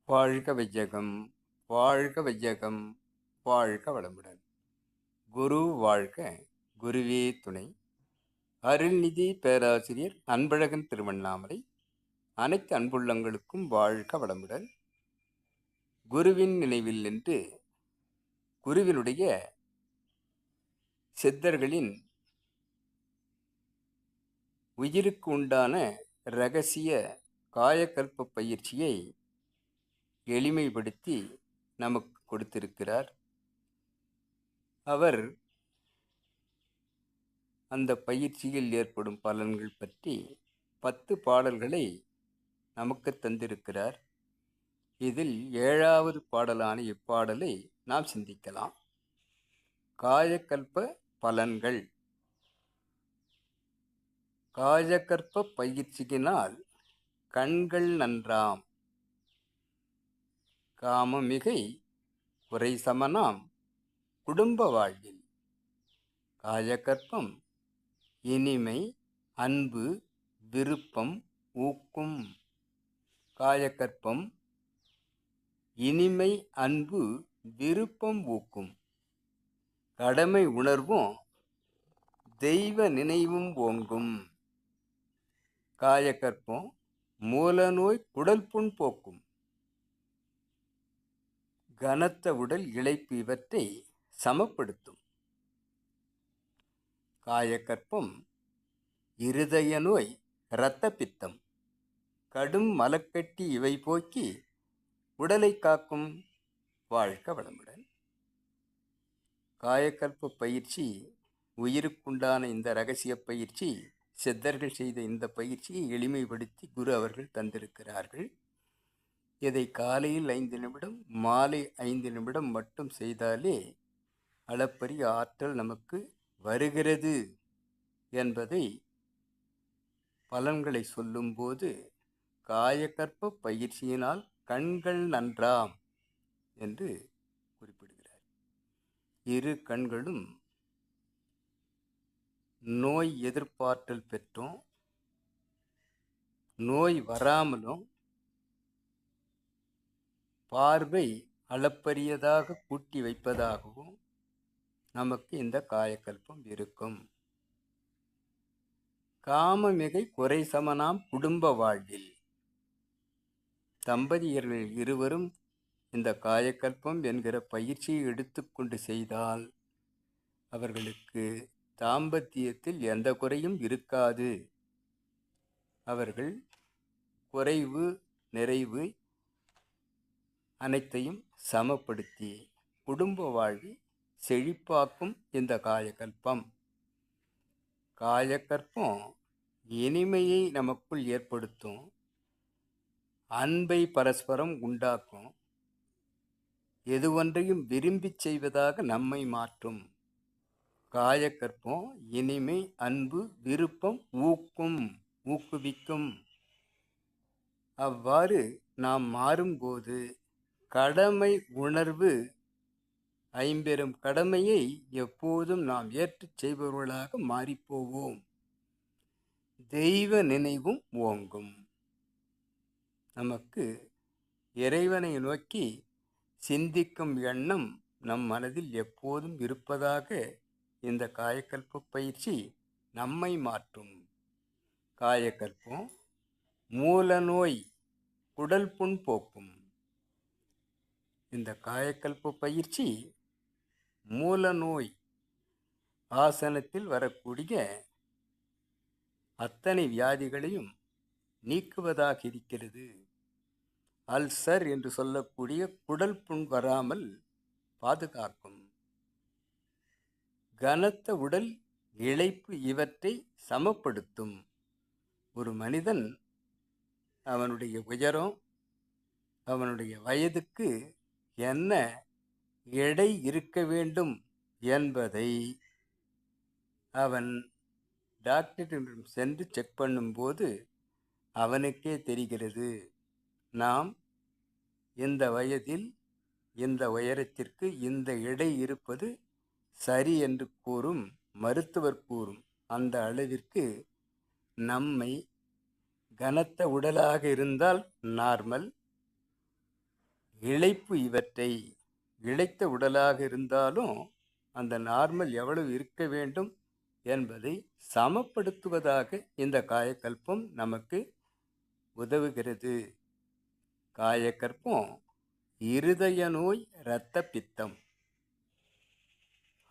வாழ்க வையகம், வாழ்க வையகம், வாழ்க வளமுடன். குரு வாழ்க, குருவே துணை. அருள்நிதி பேராசிரியர் அன்பழகன் திருவண்ணாமலை. அனைத்து அன்புள்ளங்களுக்கும் வாழ்க வளமுடன். குருவின் நினைவில் நின்று குருவினுடைய சித்தர்களின் உயிருக்கு உண்டான இரகசிய காயக்கல்ப பயிற்சியை எளிமைப்படுத்தி நமக்கு கொடுத்திருக்கிறார். அவர் அந்த பயிற்சியில் ஏற்படும் பலன்கள் பற்றி 10 பாடல்களை நமக்கு தந்திருக்கிறார். இதில் 7வது பாடலான இப்பாடலை நாம் சிந்திக்கலாம். காயக்கல்ப பலன்கள். காயக்கற்ப பயிற்சியினால் கண்கள் நன்றாம், காமமிகை குறை சமனாம் குடும்ப வாழ்வில். காயக்கற்பம் இனிமை, அன்பு, விருப்பம் ஊக்கும். காயக்கற்பம் இனிமை, அன்பு, விருப்பம் ஊக்கும். கடமை உணர்வும் தெய்வ நினைவும் ஓங்கும். காயக்கற்பம் மூலநோய் குடல் புண் போக்கும். கனத்த உடல் இளைப்பு இவற்றை சமப்படுத்தும். காயக்கற்பம் இருதய நோய், இரத்த பித்தம், கடும் மலக்கட்டி இவை போக்கி உடலை காக்கும். வாழ்க வளமுடன். காயக்கல்ப பயிற்சி உயிருக்குண்டான இந்த இரகசிய பயிற்சி, சித்தர்கள் செய்த இந்த பயிற்சியை எளிமைப்படுத்தி குரு அவர்கள் தந்திருக்கிறார்கள். இதை காலையில் 5 நிமிடம், மாலை 5 நிமிடம் மட்டும் செய்தாலே அளப்பரிய ஆற்றல் நமக்கு வருகிறது என்பதை பலன்களை சொல்லும்போது, காயக்கற்ப பயிற்சியினால் கண்கள் நன்றாம் என்று குறிப்பிடுகிறார். இரு கண்களும் நோய் எதிர்ப்பாற்றல் பெற்றும் நோய் வராமலும் பார்வை அளப்பரியதாக கூட்டி வைப்பதாகவும் நமக்கு இந்த காயக்கல்பம் இருக்கும். காமமிகை குறை சமனாம் குடும்ப வாழ்வில். தம்பதியர்கள் இருவரும் இந்த காயக்கல்பம் என்கிற பயிற்சியை எடுத்துக்கொண்டு செய்தால் அவர்களுக்கு தாம்பத்தியத்தில் எந்த குறையும் இருக்காது. அவர்கள் குறைவு நிறைவு அனைத்தையும் சமப்படுத்தி குடும்ப வாழ்வை செழிப்பாக்கும் இந்த காயக்கல்பம். காயக்கற்பம் இனிமையை நமக்குள் ஏற்படுத்தும், அன்பை பரஸ்பரம் உண்டாக்கும், எது ஒன்றையும் விரும்பி செய்வதாக நம்மை மாற்றும். காயக்கற்பம் இனிமை, அன்பு, விருப்பம் ஊக்கும், ஊக்குவிக்கும். அவ்வாறு நாம் மாறும்போது கடமை உணர்வு, ஐம்பெரும் கடமையை எப்போதும் நாம் ஏற்றுச் செய்பவர்களாக மாறிப்போவோம். தெய்வ நினைவும் ஓங்கும். நமக்கு இறைவனை நோக்கி சிந்திக்கும் எண்ணம் நம் மனதில் எப்போதும் இருப்பதாக இந்த காயக்கல்ப பயிற்சி நம்மை மாற்றும். காயக்கல்பம் மூல நோய் குடல் புண் போக்கும். இந்த காயக்கல்ப பயிற்சி மூல நோய், ஆசனத்தில் வரக்கூடிய அத்தனை வியாதிகளையும் நீக்குவதாக இருக்கிறது. அல்சர் என்று சொல்லக்கூடிய குடல் புண் வராமல் பாதுகாக்கும். கனத்த உடல் இளைப்பு இவற்றை சமப்படுத்தும். ஒரு மனிதன் அவனுடைய உயரம், அவனுடைய வயதுக்கு என்ன எடை இருக்க வேண்டும் என்பதை அவன் டாக்டரிடம் சென்று செக் பண்ணும்போது அவனுக்கே தெரிகிறது. நாம் இந்த வயதில் இந்த உயரத்திற்கு இந்த எடை இருப்பது சரி என்று கூறும் மருத்துவர் கூறும் அந்த அளவிற்கு நம்மை கனத்த உடலாக இருந்தால் நார்மல், இளைப்பு இவற்றை இளைத்த உடலாக இருந்தாலும் அந்த நார்மல் எவ்வளவு இருக்க வேண்டும் என்பதை சமப்படுத்துவதாக இந்த காயக்கல்பம் நமக்கு உதவுகிறது. காயக்கல்பம் இருதய நோய், இரத்த பித்தம்,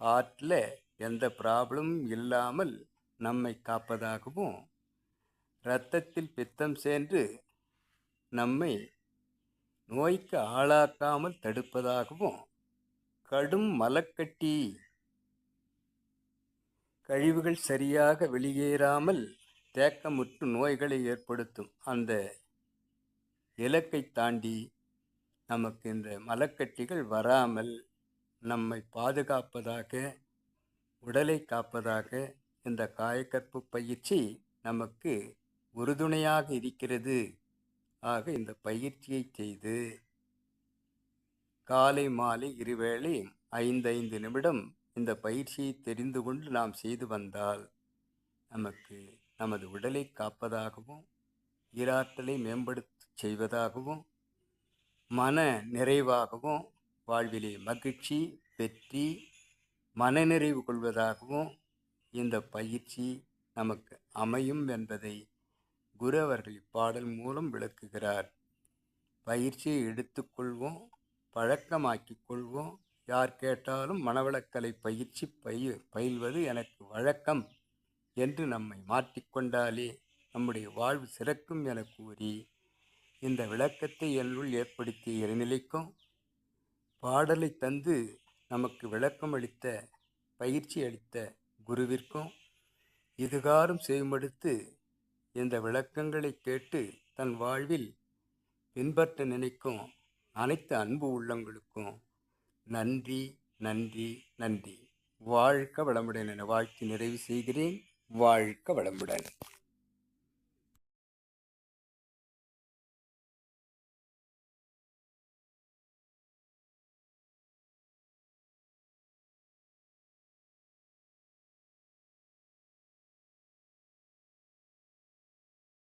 ஹார்ட்டில் எந்த ப்ராப்ளமும் இல்லாமல் நம்மை காப்பதாகவும், இரத்தத்தில் பித்தம் சென்று நம்மை நோய்க்கு ஆளாக்காமல் தடுப்பதாகவும், கடும் மலக்கட்டி கழிவுகள் சரியாக வெளியேறாமல் தேக்கமுற்று நோய்களை ஏற்படுத்தும் அந்த இலக்கை தாண்டி நமக்கு இந்த மலக்கட்டிகள் வராமல் நம்மை பாதுகாப்பதாக, உடலை காப்பதாக இந்த காயக்கற்பு பயிற்சி நமக்கு உறுதுணையாக இருக்கிறது. ஆக இந்த பயிற்சியை செய்து காலை மாலை இருவேளை 5 நிமிடம் இந்த பயிற்சியை தெரிந்து கொண்டு நாம் செய்து வந்தால் நமக்கு நமது உடலை காப்பதாகவும், ஈராற்றலை மேம்படுத்த செய்வதாகவும், மன நிறைவாகவும், வாழ்விலே மகிழ்ச்சி, வெற்றி, மனநிறைவு கொள்வதாகவும் இந்த பயிற்சி நமக்கு அமையும் என்பதை குரு அவர்கள் இப்பாடல் மூலம் விளக்குகிறார். பயிற்சியை எடுத்துக்கொள்வோம், பழக்கமாக்கிக் கொள்வோம். யார் கேட்டாலும் மனவளக்கலை பயிற்சி பயில்வது எனக்கு வழக்கம் என்று நம்மை மாற்றிக்கொண்டாலே நம்முடைய வாழ்வு சிறக்கும் என கூறி இந்த விளக்கத்தை என்னுள் ஏற்படுத்திய இறைநிலைக்கும், பாடலை தந்து நமக்கு விளக்கம் அளித்த, பயிற்சி அளித்த குருவிற்கும், இதுகாரும் செய்மடுத்து இந்த விளக்கங்களை கேட்டு தன் வாழ்வில் பின்பற்ற நினைக்கும் அனைத்து அன்பு உள்ளங்களுக்கும் நன்றி, நன்றி, நன்றி. வாழ்க வளமுடன் என வாழ்த்து நிறைவு செய்கிறேன். வாழ்க வளமுடன்.